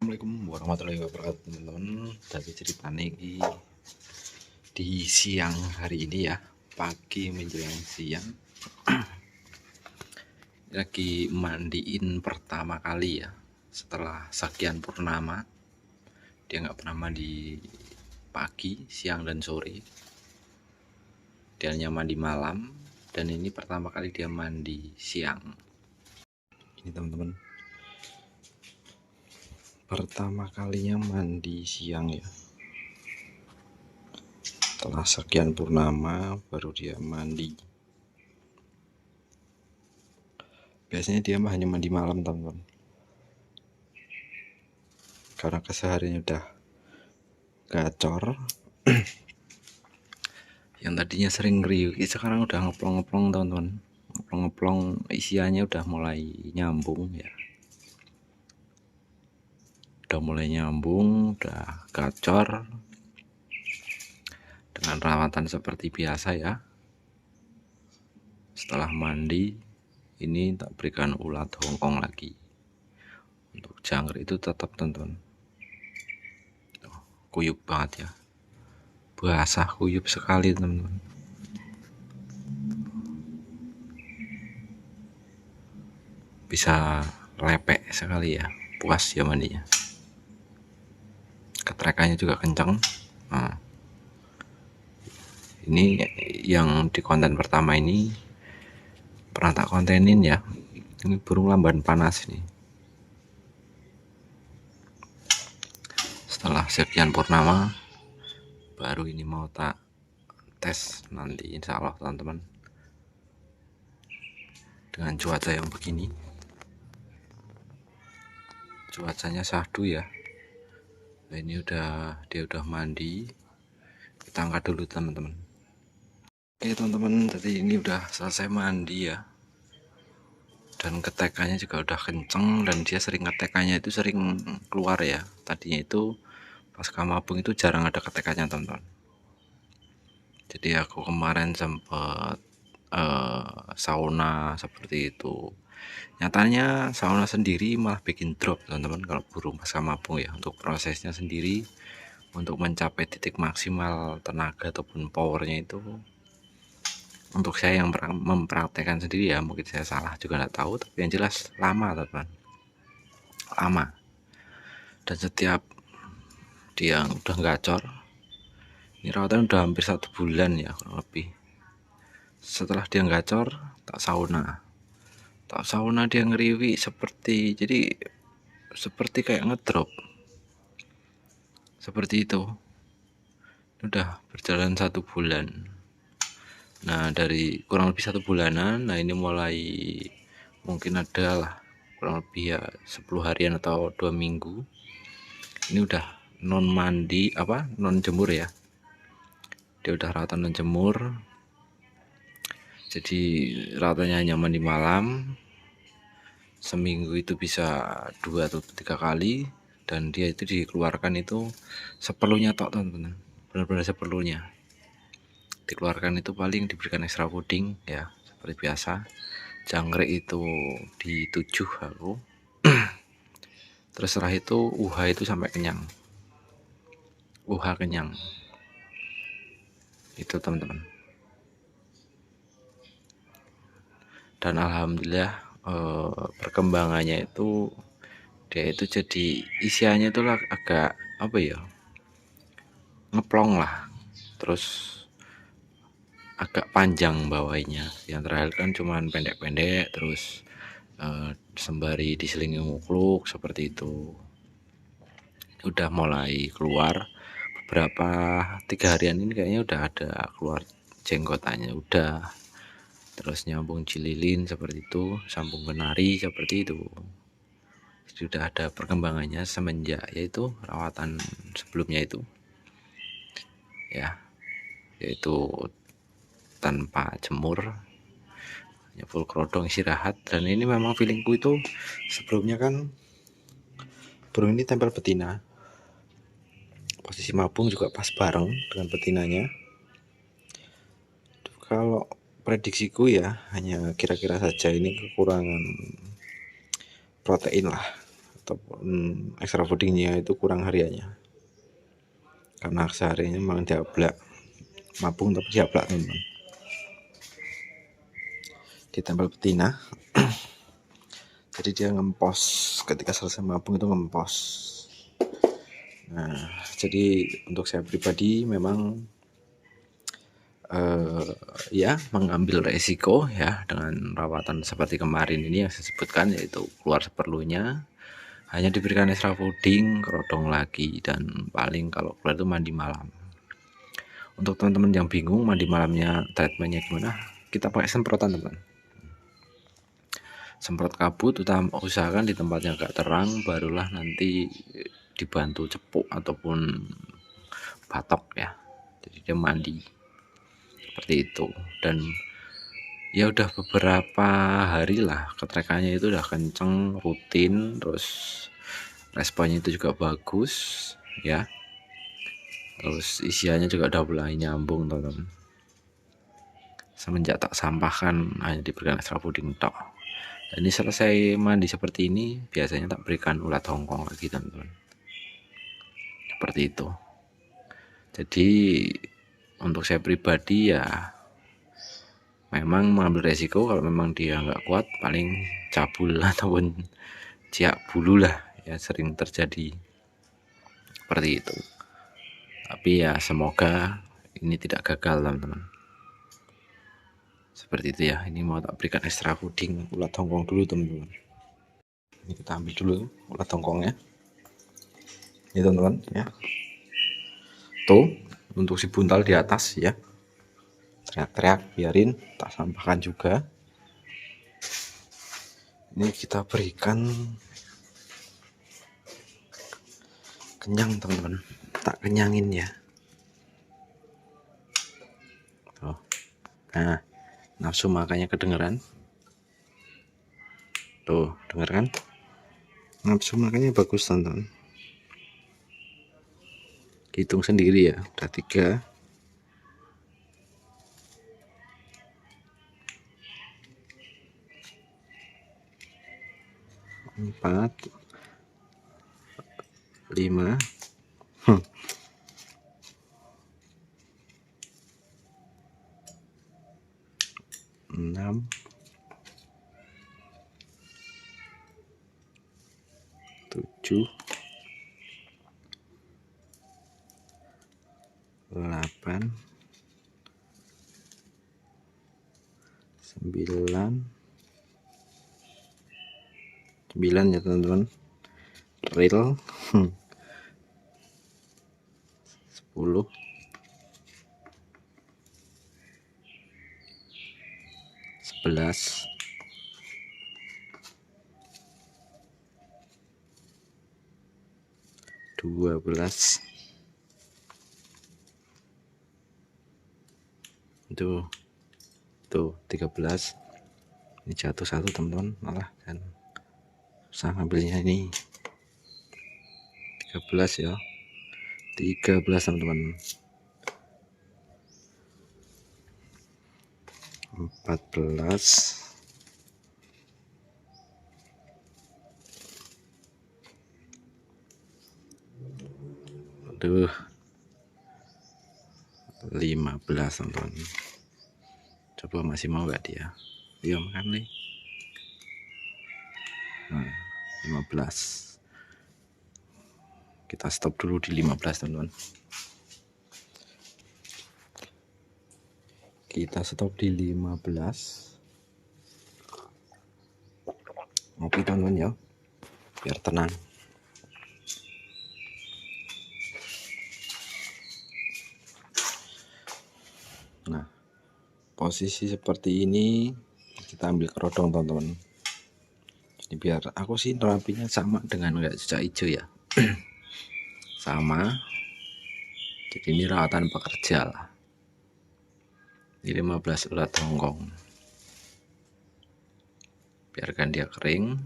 Assalamualaikum warahmatullahi wabarakatuh teman-teman. Dari cerita nih di siang hari ini ya, pagi menjelang siang lagi mandiin pertama kali ya setelah sekian purnama. Dia nggak pernah mandi pagi, siang dan sore. Dia hanya mandi malam, dan ini pertama kali dia mandi siang. Ini teman-teman, pertama kalinya mandi siang ya, setelah sekian purnama baru dia mandi. Biasanya dia hanya mandi malam teman-teman, karena kesehariannya udah gacor. Yang tadinya sering ngeriuk sekarang udah ngeplong-ngeplong teman-teman, ngeplong-ngeplong, isiannya udah mulai nyambung ya, udah gacor. Dengan rawatan seperti biasa ya. Setelah mandi ini tak berikan ulat hongkong lagi. Untuk jangkrik itu tetap teman-teman, kuyup banget ya, basah kuyup sekali teman-teman. Bisa lepek sekali ya, puas ya mandinya. Ketrekannya juga kencang. Nah, ini yang di konten pertama ini pernah tak kontenin ya. Ini burung lamban panas nih. Setelah sekian purnama baru ini mau tak tes nanti insya Allah teman-teman, dengan cuaca yang begini. Cuacanya syahdu ya. Nah, ini dia udah mandi. Kita angkat dulu teman-teman. Oke teman-teman, jadi ini udah selesai mandi ya, dan ketekannya juga udah kenceng, dan dia sering ketekannya itu sering keluar ya. Tadinya itu pas kamabung itu jarang ada ketekannya teman-teman. Jadi aku kemarin sempet sauna seperti itu. Nyatanya sauna sendiri malah bikin drop teman-teman kalau burung pas kamabung ya. Untuk prosesnya sendiri, untuk mencapai titik maksimal tenaga ataupun powernya itu, untuk saya yang mempraktekkan sendiri ya, mungkin saya salah juga nggak tahu, tapi yang jelas lama teman-teman, lama. Dan setiap dia udah gacor, ini rawatan udah hampir 1 bulan ya kurang lebih. Setelah dia gacor, tak sauna dia ngeriwi seperti kayak ngedrop seperti itu. Udah berjalan 1 bulan. Nah, dari kurang lebih 1 bulanan, nah ini mulai mungkin ada lah kurang lebih ya 10 harian atau 2 minggu. Ini udah non jemur ya. Dia udah rawatan non jemur. Jadi rawatannya hanya mandi malam. Seminggu itu bisa 2 atau 3 kali, dan dia itu dikeluarkan itu seperlunya tok teman-teman. Benar-benar seperlunya. Dikeluarkan itu paling diberikan extra fooding ya, seperti biasa. Jangkrik itu di 7 aku. Terus setelah itu UH itu sampai kenyang. UH kenyang. Itu teman-teman. Dan alhamdulillah perkembangannya itu dia itu jadi isiannya itu agak ngeplong lah. Terus agak panjang bawahnya. Yang terakhir kan cuman pendek-pendek, terus sembari diselingi mukluk seperti itu. Udah mulai keluar beberapa 3 harian ini, kayaknya udah ada keluar jenggotannya udah. Terus nyambung cililin seperti itu, sambung kenari seperti itu. Jadi udah ada perkembangannya semenjak yaitu rawatan sebelumnya itu ya, yaitu tanpa jemur, ya full kerodong istirahat. Dan ini memang feelingku itu sebelumnya kan burung ini tempel betina, posisi mabung juga pas bareng dengan betinanya. Kalau prediksiku ya, hanya kira-kira saja ini kekurangan protein lah, ataupun extra foodingnya itu kurang hariannya, karena seharinya memang diablak mapung tapi diablak teman-teman, ditempel betina. Jadi dia ngempos ketika selesai mapung itu ngempos. Nah, jadi untuk saya pribadi memang ya mengambil resiko ya dengan rawatan seperti kemarin ini yang saya sebutkan, yaitu keluar seperlunya, hanya diberikan extra fooding, kerodong lagi, dan paling kalau keluar itu mandi malam. Untuk teman-teman yang bingung mandi malamnya treatmentnya gimana, kita pakai semprotan teman. Semprot kabut, usahakan di tempat yang agak terang, barulah nanti dibantu cepuk ataupun batok ya, jadi dia mandi seperti itu. Dan ya udah beberapa hari lah ketrekannya itu udah kenceng, rutin, terus responnya itu juga bagus ya, terus isiannya juga udah mulai nyambung teman-teman. Semenjak tak sampahkan hanya diberikan extra fooding tok. Dan ini selesai mandi seperti ini, biasanya tak berikan ulat hongkong lagi teman-teman, seperti itu. Jadi untuk saya pribadi ya memang mengambil resiko, kalau memang dia nggak kuat paling cabul ataupun ciak bulu lah ya, sering terjadi seperti itu. Tapi ya semoga ini tidak gagal teman-teman, seperti itu ya. Ini mau tak berikan extra fooding ulat hongkong dulu teman-teman. Ini kita ambil dulu ulat hongkongnya, ini teman-teman ya. Tuh untuk si buntal di atas ya, teriak-teriak, biarin tak sampahkan juga. Ini kita berikan kenyang teman-teman, tak kenyangin ya. Oh. Nah, nafsu makannya kedengeran. Tuh, denger kan? Nafsu makannya bagus teman-teman. Hitung sendiri ya, udah 3, 4, 5, 6, 7, 8, 9 ya teman-teman, real 10, 11, 12, tuh 13. Ini jatuh satu teman-teman, malah kan susah ngambilnya ini. 13 ya, 13 teman-teman. 14, 15 teman-teman. Coba masih mau gak dia? Iya makan nih. Nah, 15. Kita stop dulu di 15 teman-teman. Kita stop di 15. Ngopi teman-teman ya, biar tenang. Nah, posisi seperti ini kita ambil kerodong teman-teman. Jadi biar aku sih terapinya sama dengan nggak cicak hijau ya. Sama. Jadi ini rawatan pekerja lah. Ini 15 ulat hongkong. Biarkan dia kering.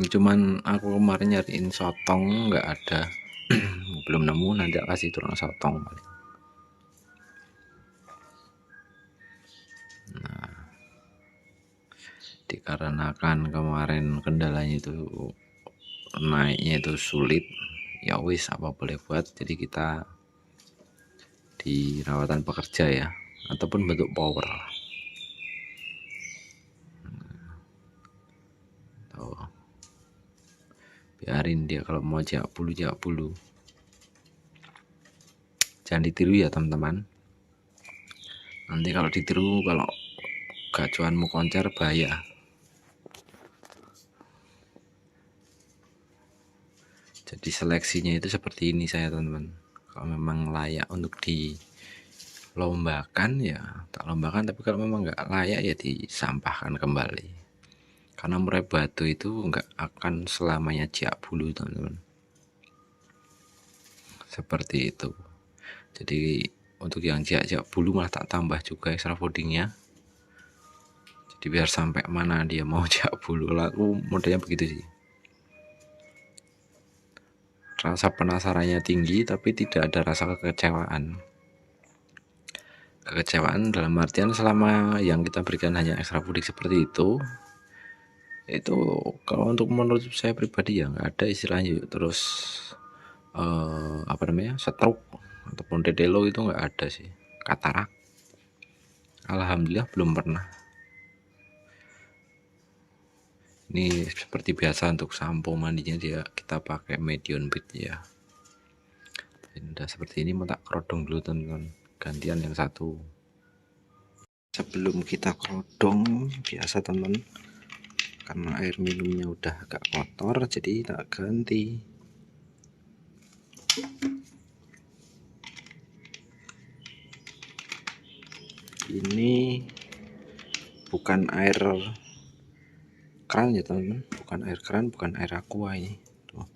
Ini cuman aku kemarin nyariin sotong nggak ada. Belum nemu, nanti kasih tulang sotong paling. Nah, dikarenakan kemarin kendalanya itu naiknya itu sulit, ya wis apa boleh buat, jadi kita di rawatan pekerja ya, ataupun bentuk power. Tuh, biarin dia kalau mau jak bulu, jangan ditiru ya teman-teman. Nanti kalau ditiru, kalau gacuanmu koncer, bahaya. Jadi seleksinya itu seperti ini saya teman-teman. Kalau memang layak untuk dilombakan ya tak lombakan, tapi kalau memang nggak layak ya disampahkan kembali. Karena murai batu itu nggak akan selamanya jak bulu teman-teman. Seperti itu. Jadi untuk yang jak bulu malah tak tambah juga extra foodingnya. Jadi biar sampai mana dia mau jak bulu, lalu modelnya begitu sih. Rasa penasarannya tinggi tapi tidak ada rasa kekecewaan. Kekecewaan dalam artian selama yang kita berikan hanya extra fooding seperti itu kalau untuk menurut saya pribadi ya nggak ada istilahnya terus stroke ataupun dedelo, itu nggak ada sih. Katarak alhamdulillah belum pernah. Ini seperti biasa untuk sampo mandinya kita pakai medium bit ya. Ini udah seperti ini, mau tak kerodong dulu teman-teman, gantian yang satu. Sebelum kita kerodong biasa teman, karena air minumnya udah agak kotor jadi tak ganti. Ini bukan air keran ya teman-teman, bukan air keran, bukan air aqua ini. Tuh.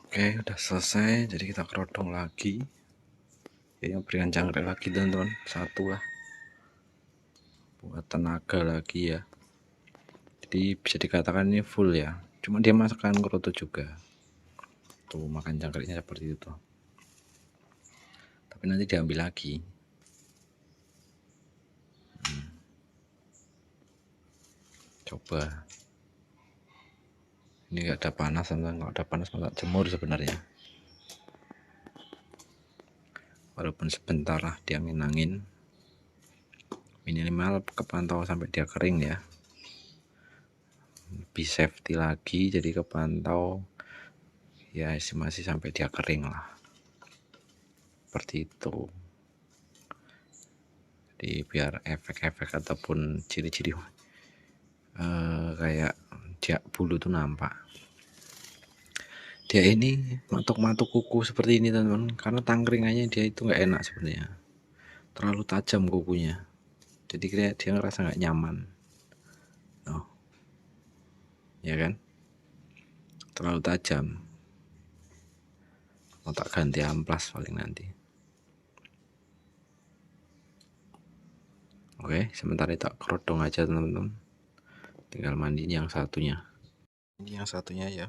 Oke, udah selesai, jadi kita kerodong lagi ya, berikan cangkrik lagi teman-teman, satu lah buat tenaga lagi ya. Jadi bisa dikatakan ini full ya, cuma dia masukkan kerutu juga tuh, makan cangkriknya seperti itu, tapi nanti diambil lagi. Coba ini nggak ada panas teman-teman, nggak ada panas malah jemur sebenarnya, walaupun sebentar lah diangin-angin, minimal kepantau sampai dia kering ya, lebih safety lagi. Jadi kepantau ya estimasi sampai dia kering lah, seperti itu. Jadi biar efek-efek ataupun ciri-ciri kayak jak bulu tuh nampak. Dia ini matuk-matuk kuku seperti ini teman-teman, karena tangkringannya dia itu nggak enak sebenarnya, terlalu tajam kukunya, jadi dia ngerasa nggak nyaman. Oh ya kan, terlalu tajam, mau tak ganti amplas paling nanti. Oke, sementara tak kerodong aja teman-teman, tinggal mandi yang satunya. Ini yang satunya ya,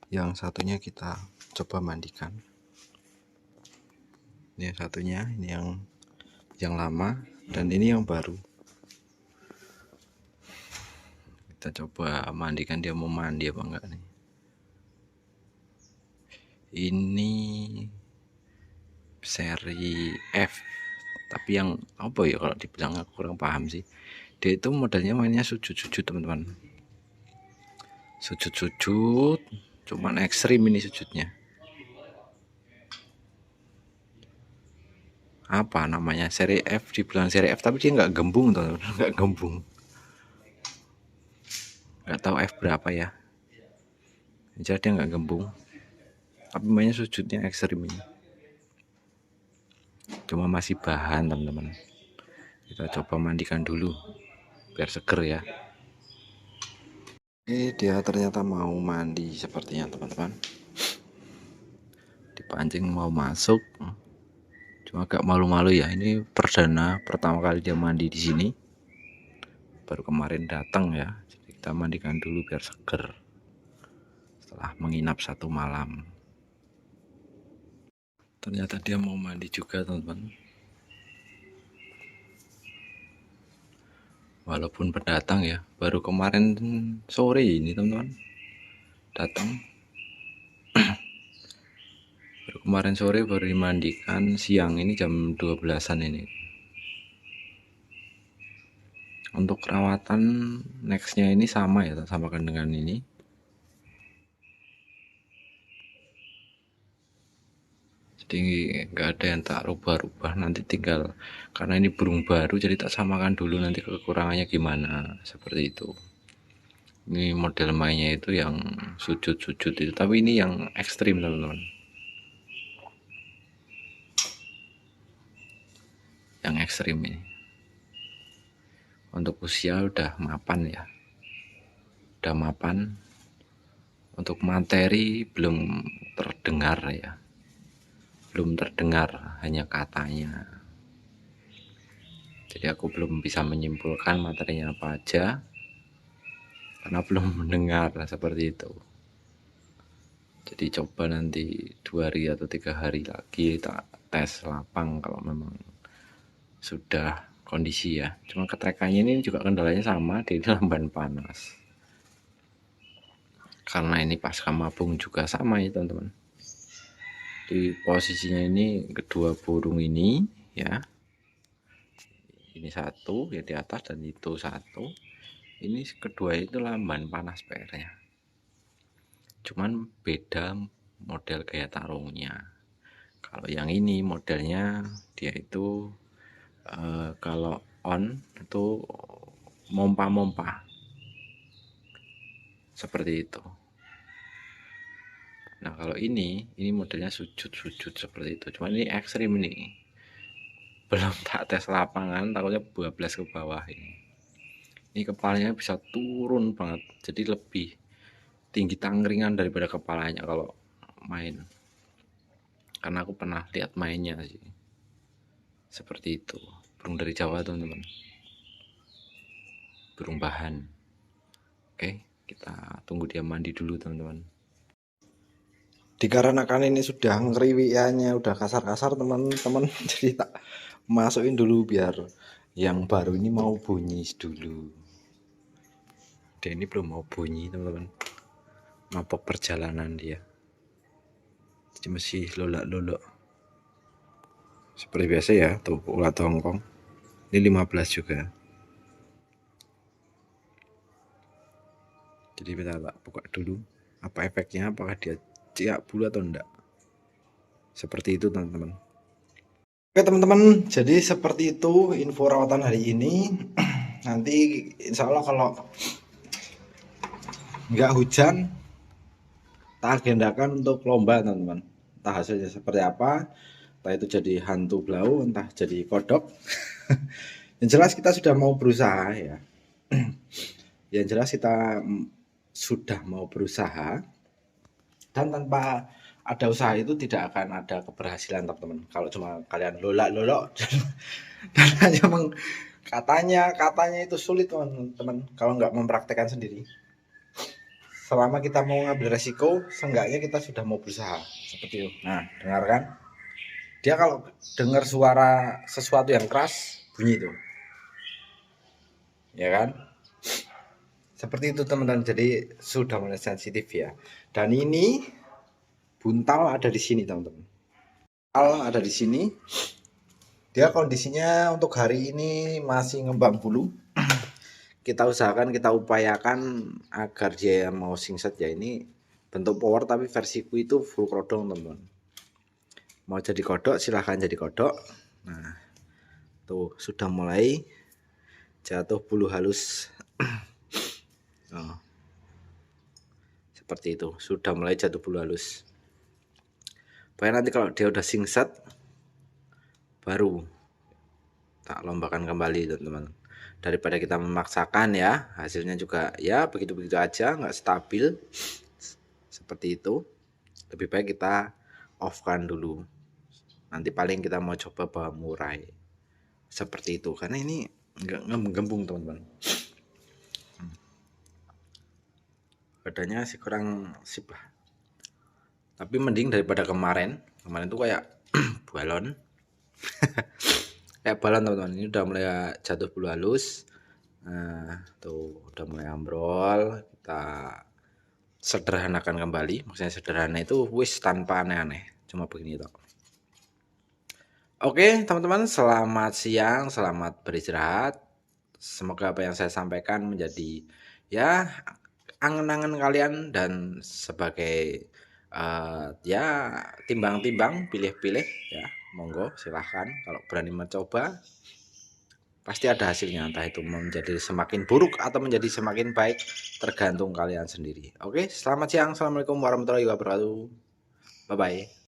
yang satunya kita coba mandikan. Ini yang satunya, ini yang lama, dan ini yang baru. Kita coba mandikan, dia mau mandi apa enggak nih. Ini seri F, tapi yang apa ya, kalau dibilang aku kurang paham sih. Dia itu modelnya mainnya sujud-sujud teman-teman, sujud-sujud, cuman ekstrim ini sujudnya. Apa namanya, seri F, dibilang seri F tapi dia nggak gembung teman-teman, nggak gembung, nggak tahu F berapa ya, jadi dia nggak gembung, tapi mainnya sujudnya ekstrim ini. Cuma masih bahan teman-teman, kita coba mandikan dulu biar seger ya. Dia ternyata mau mandi sepertinya teman-teman, dipancing mau masuk, cuma agak malu-malu ya, ini pertama kali dia mandi di sini, baru kemarin datang ya, jadi kita mandikan dulu biar seger setelah menginap 1 malam. Ternyata dia mau mandi juga teman-teman. walaupun pendatang ya, baru kemarin sore ini teman-teman datang. Baru kemarin sore baru dimandikan, siang ini jam 12-an ini. Untuk perawatan nextnya ini sama ya, tak samakan dengan ini. Jadi nggak ada yang tak rubah-rubah, nanti tinggal karena ini burung baru jadi tak samakan dulu nanti kekurangannya gimana, seperti itu. Ini model mainnya itu yang sujud-sujud itu, tapi ini yang ekstrim teman-teman, yang ekstrim ini. Untuk usia udah mapan ya, udah mapan. Untuk materi belum terdengar ya, belum terdengar, hanya katanya. Jadi aku belum bisa menyimpulkan materinya apa aja karena belum mendengar seperti itu. Jadi coba nanti 2 hari atau 3 hari lagi tak tes lapang kalau memang sudah kondisi ya. Cuma ketrekannya ini juga kendalanya sama, di lamban panas. Karena ini pasca mabung juga sama ya teman-teman. Di posisinya ini kedua burung ini ya, ini satu ya di atas dan itu satu, ini kedua itu lamban panas PR-nya, cuman beda model gaya tarungnya. Kalau yang ini modelnya dia itu kalau on itu mompa-mompa seperti itu. Nah kalau ini modelnya sujud-sujud seperti itu, cuman ini ekstrim ini, belum tak tes lapangan takutnya bablas ke bawah. Ini kepalanya bisa turun banget, jadi lebih tinggi tangkringan daripada kepalanya kalau main, karena aku pernah lihat mainnya sih seperti itu. Burung dari Jawa teman-teman, burung bahan. Oke, kita tunggu dia mandi dulu teman-teman. Dikarenakan ini sudah ngeriwiannya udah kasar-kasar teman-teman, jadi tak masukin dulu biar yang baru ini mau bunyi dulu. Dia ini belum mau bunyi teman-teman, mabok perjalanan dia, jadi masih lolak-lolok seperti biasa ya. Tuh ulat Hongkong ini 15 juga. Jadi kita tak buka dulu apa efeknya, apakah dia ciak bulu atau enggak. Seperti itu teman-teman. Oke teman-teman, jadi seperti itu info rawatan hari ini. Nanti insya Allah kalau nggak hujan, tak agendakan untuk lomba teman-teman. Entah hasilnya seperti apa, entah itu jadi hantu blau, entah jadi kodok. Yang jelas kita sudah mau berusaha ya. Yang jelas kita sudah mau berusaha, dan tanpa ada usaha itu tidak akan ada keberhasilan teman-teman. Kalau cuma kalian lolak-lolok dan hanya katanya itu sulit teman-teman kalau nggak mempraktekkan sendiri. Selama kita mau ngambil resiko, seenggaknya kita sudah mau berusaha seperti itu. Nah, dengarkan, dia kalau dengar suara sesuatu yang keras bunyi itu, ya kan? Seperti itu teman-teman. Jadi sudah mulai sensitif ya. Dan ini buntal ada di sini teman-teman. Buntal ada di sini. Dia kondisinya untuk hari ini masih ngembang bulu. Kita usahakan, kita upayakan agar dia mau singset ya. Ini bentuk power tapi versiku itu full kodok teman-teman. Mau jadi kodok silahkan jadi kodok. Nah, tuh sudah mulai jatuh bulu halus. Oh, seperti itu, sudah mulai jatuh bulu halus. Pokoknya nanti kalau dia udah singset baru tak lombakan kembali teman-teman. Daripada kita memaksakan ya, hasilnya juga ya begitu-begitu aja, nggak stabil seperti itu. Lebih baik kita off kan dulu. Nanti paling kita mau coba bawa murai seperti itu, karena ini nggak gembung teman-teman. Badannya sih kurang sip lah, tapi mending daripada kemarin tuh kayak balon. Kayak balon teman-teman. Ini udah mulai jatuh bulu halus, Nah, tuh udah mulai ambrol, kita sederhanakan kembali. Maksudnya sederhana itu wis tanpa aneh-aneh, cuma begini toh. Oke, teman-teman, selamat siang, selamat beristirahat. Semoga apa yang saya sampaikan menjadi ya angan-angan kalian dan sebagai ya timbang-timbang, pilih-pilih ya. Monggo silahkan kalau berani mencoba pasti ada hasilnya, entah itu menjadi semakin buruk atau menjadi semakin baik tergantung kalian sendiri. Oke, selamat siang, assalamualaikum warahmatullahi wabarakatuh, bye bye.